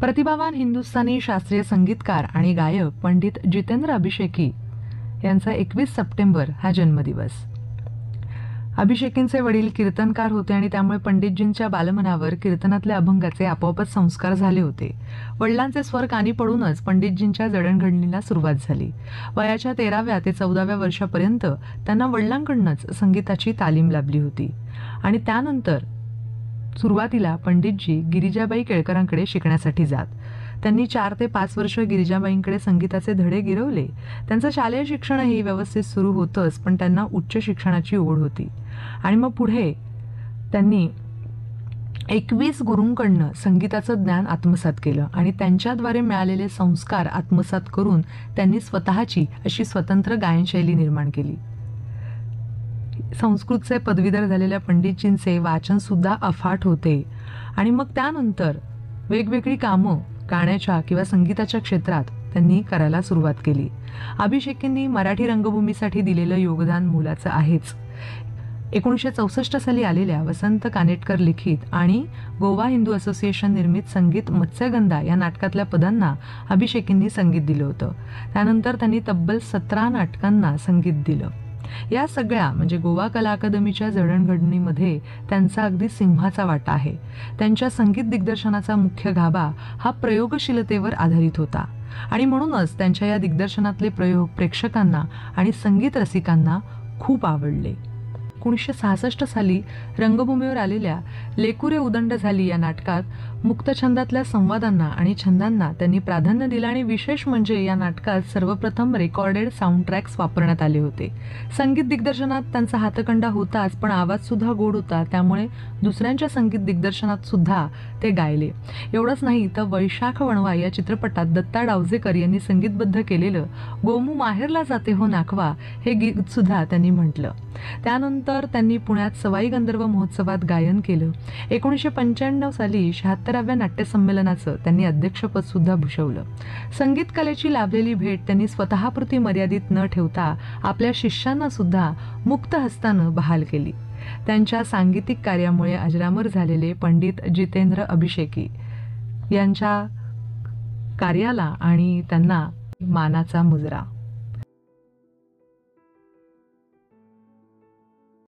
प्रतिभावान हिंदुस्थानी शास्त्रीय संगीतकार आणि गायक पंडित जितेंद्र अभिषेकी यांचा 21 सप्टेंबर हा जन्मदिवस। अभिषेकींचे वडील कीर्तनकार होते आणि त्यामुळे पंडितजींच्या बालमनावर कीर्तनातल्या अभंगाचे आपोआपच संस्कार झाले होते। वडिलांचे स्वर कानी पडूनच पंडितजींच्या जडणघडणीला सुरुवात झाली। वयाच्या 13व्या ते 14व्या वर्षापर्यंत त्यांना वडिलांकडूनच संगीताची तालीम लाभली होती आणि त्यानंतर सुरुवातीला पंडितजी गिरिजाबाई केळकरांकडे शिकण्यासाठी जात। त्यांनी 4 ते 5 वर्ष गिरिजाबाईंकडे संगीताचे धडे गिरवले। त्यांचं शालेय शिक्षणही व्यवस्थित सुरू होतंच, पण त्यांना उच्च शिक्षणाची ओढ होती आणि मग पुढे त्यांनी 21 गुरूंकडनं संगीताचं ज्ञान आत्मसात केलं आणि त्यांच्याद्वारे मिळालेले संस्कार आत्मसात करून त्यांनी स्वतःची अशी स्वतंत्र गायनशैली निर्माण केली। संस्कृतचे पदवीधर झालेल्या पंडितजींचे वाचन सुद्धा अफाट होते आणि मग त्यानंतर वेगवेगळी कामं गाण्याच्या किंवा संगीताच्या क्षेत्रात त्यांनी करायला सुरुवात केली। अभिषेकींनी मराठी रंगभूमीसाठी दिलेलं योगदान मोलाचं आहेच। 1964 साली आलेल्या वसंत कानेटकर लिखित आणि गोवा हिंदू असोसिएशन निर्मित संगीत मत्स्यगंधा या नाटकातल्या पदांना अभिषेकींनी संगीत दिलं होतं। त्यानंतर त्यांनी तब्बल 17 नाटकांना संगीत दिलं। या सगळ्या म्हणजे गोवा कला अकादमीच्या जडणघडणीमध्ये त्यांचा अगदी सिंहाचा वाटा आहे। त्यांच्या संगीत दिग्दर्शनाचा मुख्य गाभा हा प्रयोगशीलतेवर आधारित होता आणि म्हणूनच त्यांच्या या दिग्दर्शनातले प्रयोग प्रेक्षकांना आणि संगीत रसिकांना खूप आवडले। 1966 साली रंगभूमीवर आलेल्या लेकुरे उदंड झाली या नाटकात मुक्तछंदातल्या संवादांना आणि छंदांना त्यांनी प्राधान्य दिलं आणि विशेष म्हणजे या नाटकात सर्वप्रथम रेकॉर्डेड साऊंड ट्रॅक्स वापरण्यात आले होते। संगीत दिग्दर्शनात त्यांचा हातखंडा होताच, पण आवाज सुद्धा गोड होता, त्यामुळे दुसऱ्यांच्या संगीत दिग्दर्शनात सुद्धा ते गायले। एवढंच नाही तर वैशाख वणवा या चित्रपटात दत्ता डावजेकर यांनी संगीतबद्ध केलेलं गोमू माहेरला जाते हो नाखवा हे गीत सुद्धा त्यांनी म्हटलं। त्यानंतर त्यांनी पुण्यात सवाई गंधर्व महोत्सवात गायन केलं। 1995 साली 76व्या नाट्य संमेलनाचं त्यांनी अध्यक्षपद सुद्धा भूषवलं। संगीत कलेची लाभलेली भेट त्यांनी स्वतःपुरती मर्यादित न ठेवता आपल्या शिष्यांना सुद्धा मुक्त हस्तानं बहाल केली। त्यांच्या सांगीतिक कार्यामुळे अजरामर झालेले पंडित जितेंद्र अभिषेकी यांच्या कार्याला आणि त्यांना मानाचा मुजरा।